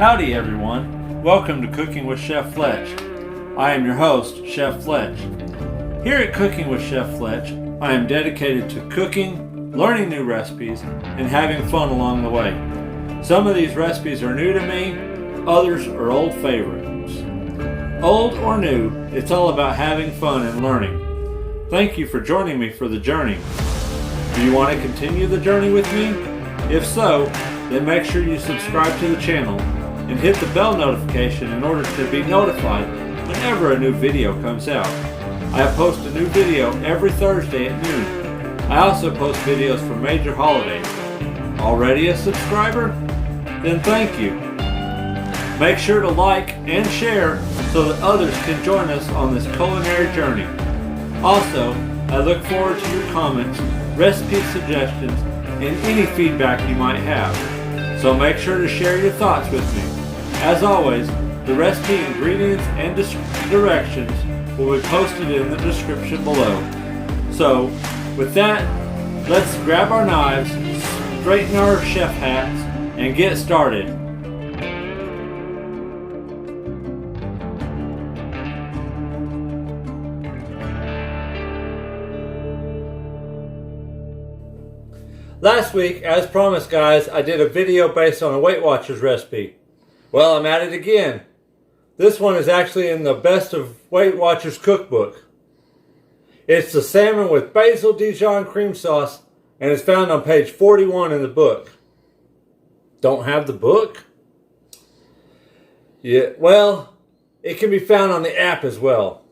Howdy everyone, welcome to Cooking with Chef Fletch. I am your host, Chef Fletch. Here at Cooking with Chef Fletch, I am dedicated to cooking, learning new recipes, and having fun along the way. Some of these recipes are new to me, others are old favorites. Old or new, it's all about having fun and learning. Thank you for joining me for the journey. Do you want to continue the journey with me? If so, then make sure you subscribe to the channel and hit the bell notification in order to be notified whenever a new video comes out. I post a new video every Thursday at noon. I also post videos for major holidays. Already a subscriber? Then thank you. Make sure to like and share so that others can join us on this culinary journey. Also, I look forward to your comments, recipe suggestions, and any feedback you might have. So make sure to share your thoughts with me. As always, the recipe, ingredients, and directions will be posted in the description below. So, with that, let's grab our knives, straighten our chef hats, and get started. Last week, as promised guys, I did a video based on a Weight Watchers recipe. Well, I'm at it again. This one is actually in the Best of Weight Watchers cookbook. It's the salmon with Basil-Dijon cream sauce, and it's found on page 41 in the book. Don't have the book? Yeah, well, it can be found on the app as well.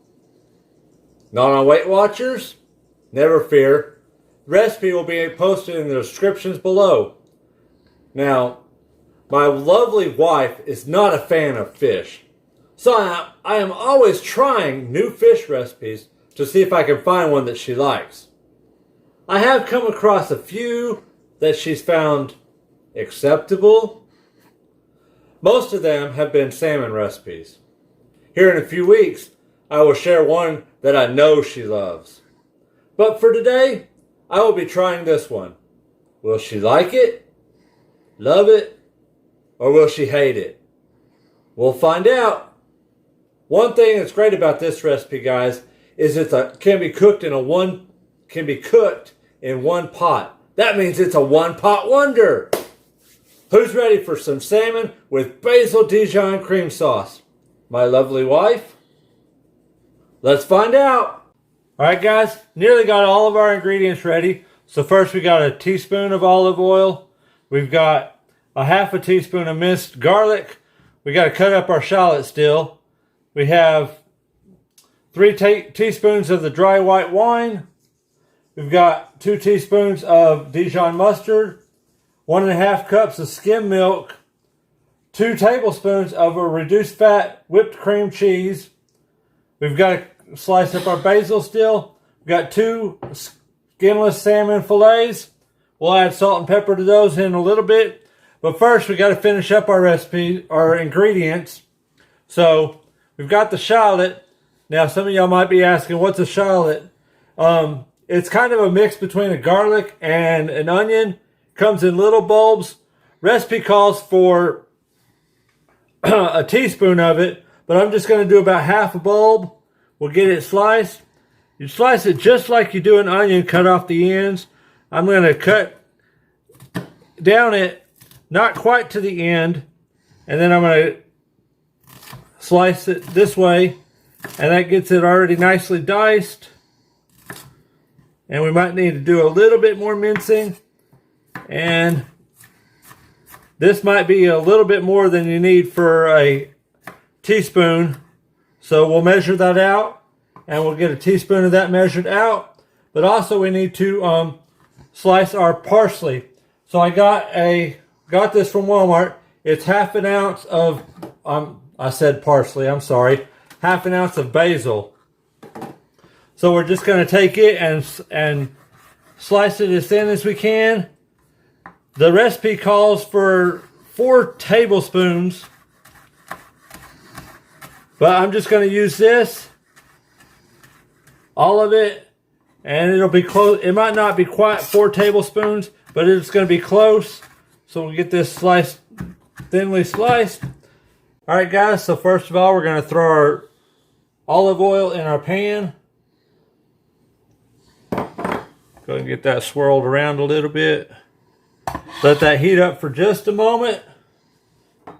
Not on Weight Watchers? Never fear. The recipe will be posted in the descriptions below. Now, my lovely wife is not a fan of fish, so I am always trying new fish recipes to see if I can find one that she likes. I have come across a few that she's found acceptable. Most of them have been salmon recipes. Here in a few weeks, I will share one that I know she loves. But for today, I will be trying this one. Will she like it? Love it? Or will she hate it? We'll find out. One thing that's great about this recipe, guys, is it can be cooked in one pot. That means it's a one-pot wonder. Who's ready for some salmon with Basil-Dijon cream sauce? My lovely wife? Let's find out. All right, guys, nearly got all of our ingredients ready. So first we got a teaspoon of olive oil. We've got a half a teaspoon of minced garlic. We got to cut up our shallot still. We have 3 teaspoons of the dry white wine. We've got 2 teaspoons of Dijon Mustard, 1.5 cups of Skim Milk, 2 tablespoons of a reduced fat whipped cream cheese. We've got to slice up our basil still. We've got 2 skinless salmon fillets. We'll add salt and pepper to those in a little bit. But first, we got to finish up our recipe, our ingredients. So, we've got the shallot. Now, some of y'all might be asking, what's a shallot? It's kind of a mix between a garlic and an onion. Comes in little bulbs. Recipe calls for a teaspoon of it, but I'm just going to do about half a bulb. We'll get it sliced. You slice it just like you do an onion, cut off the ends. I'm going to cut down it, not quite to the end, and then I'm going to slice it this way, and that gets it already nicely diced. And we might need to do a little bit more mincing, and this might be a little bit more than you need for a teaspoon, so we'll measure that out, and we'll get a teaspoon of that measured out. But also we need to slice our parsley. So I got this from Walmart. It's half an ounce of, I said parsley, I'm sorry. Half an ounce of basil. So we're just going to take it and slice it as thin as we can. The recipe calls for 4 tablespoons. But I'm just going to use this. All of it. And it'll be close. It might not be quite 4 tablespoons, but it's going to be close. So we'll get this sliced, thinly sliced. Alright guys, so first of all we're going to throw our olive oil in our pan. Go ahead and get that swirled around a little bit. Let that heat up for just a moment. And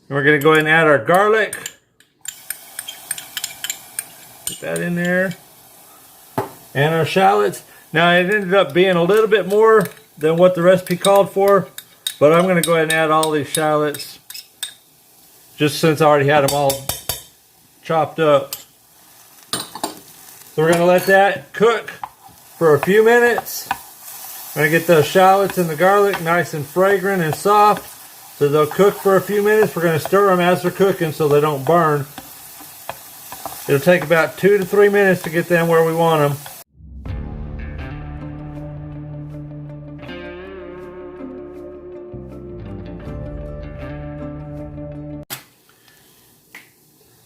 we're going to go ahead and add our garlic. Get that in there. And our shallots. Now it ended up being a little bit more than what the recipe called for, but I'm going to go ahead and add all these shallots just since I already had them all chopped up. So we're going to let that cook for a few minutes. I'm going to get those shallots and the garlic nice and fragrant and soft, so they'll cook for a few minutes. We're going to stir them as they're cooking so they don't burn. It'll take about 2 to 3 minutes to get them where we want them.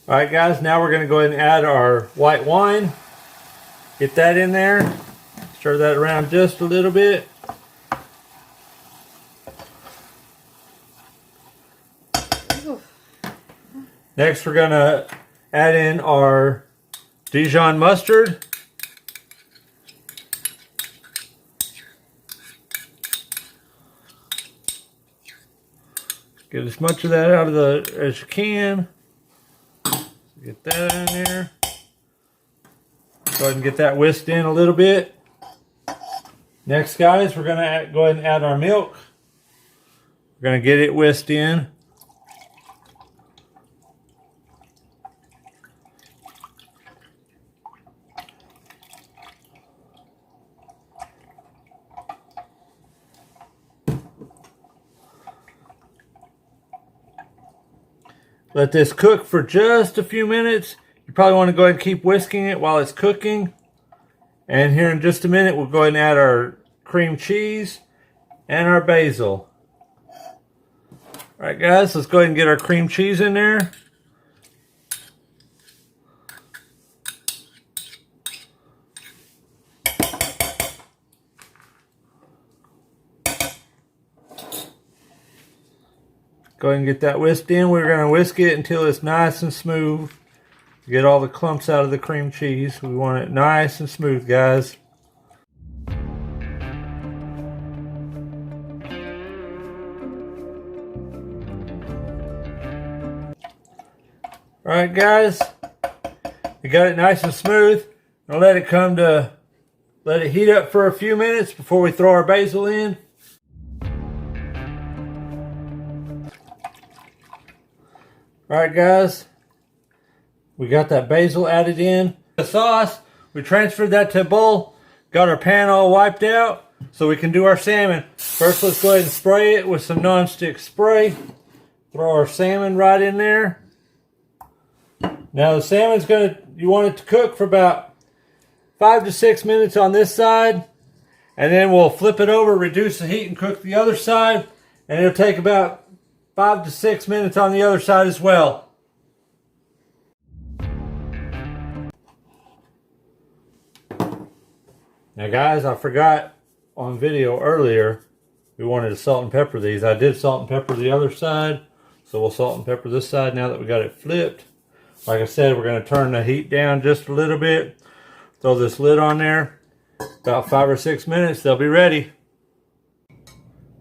Alright guys, now we're going to go ahead and add our white wine. Get that in there. Stir that around just a little bit. Next we're going to add in our Dijon Mustard. Get as much of that out of as you can. Get that in there. Go ahead and get that whisked in a little bit. Next, guys, we're going to go ahead and add our milk. We're going to get it whisked in. Let this cook for just a few minutes. You probably want to go ahead and keep whisking it while it's cooking. And here in just a minute, we'll go ahead and add our cream cheese and our basil. Alright guys, let's go ahead and get our cream cheese in there. Go ahead and get that whisked in. We're going to whisk it until it's nice and smooth. Get all the clumps out of the cream cheese. We want it nice and smooth, guys. Alright guys, we got it nice and smooth. I'll let it heat up for a few minutes before we throw our basil in. Alright guys, we got that basil added in. The sauce, we transferred that to a bowl. Got our pan all wiped out so we can do our salmon. First let's go ahead and spray it with some nonstick spray. Throw our salmon right in there. Now the salmon's you want it to cook for about 5 to 6 minutes on this side. And then we'll flip it over, reduce the heat and cook the other side. And it'll take about 5 to 6 minutes on the other side as well. Now guys, I forgot on video earlier, we wanted to salt and pepper these. I did salt and pepper the other side, so we'll salt and pepper this side now that we got it flipped. Like I said, we're going to turn the heat down just a little bit. Throw this lid on there. About 5 or 6 minutes, they'll be ready.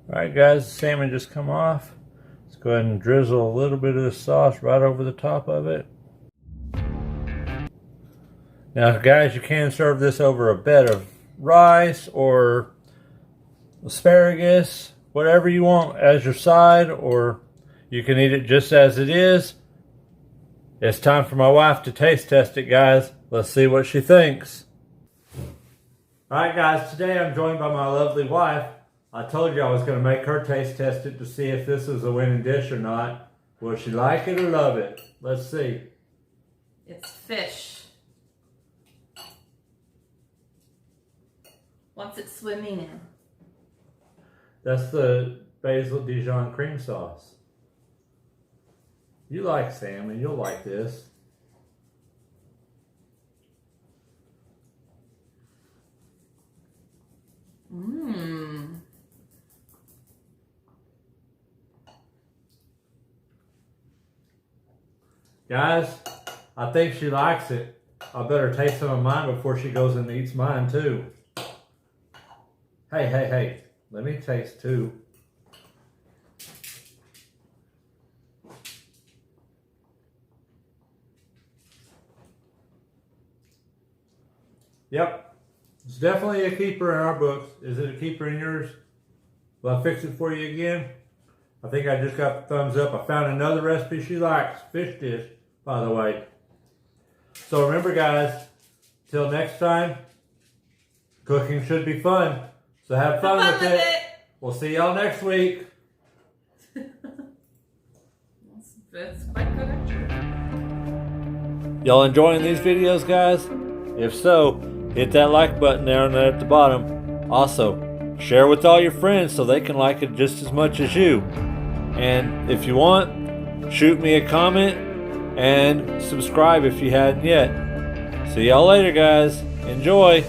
Alright guys, the salmon just come off. Let's go ahead and drizzle a little bit of the sauce right over the top of it. Now guys, you can serve this over a bed of rice or asparagus, whatever you want as your side, or you can eat it just as it is. It's time for my wife to taste test it, guys. Let's see what she thinks. Alright guys, today I'm joined by my lovely wife. I told you I was going to make her taste test it to see if this is a winning dish or not. Will she like it or love it? Let's see. It's fish. What's it swimming in? That's the Basil-Dijon cream sauce. You like salmon, you'll like this. Mmm. Guys, I think she likes it. I better taste some of mine before she goes and eats mine too. Hey. Let me taste too. Yep. It's definitely a keeper in our books. Is it a keeper in yours? Will I fix it for you again? I think I just got the thumbs up. I found another recipe she likes. Fish dish, by the way. So remember, guys, till next time, cooking should be fun. So have fun with it. We'll see y'all next week. That's quite good, actually. Y'all enjoying these videos, guys? If so, hit that like button down there at the bottom. Also, share with all your friends so they can like it just as much as you. And if you want, shoot me a comment and subscribe if you hadn't yet. See y'all later, guys. Enjoy.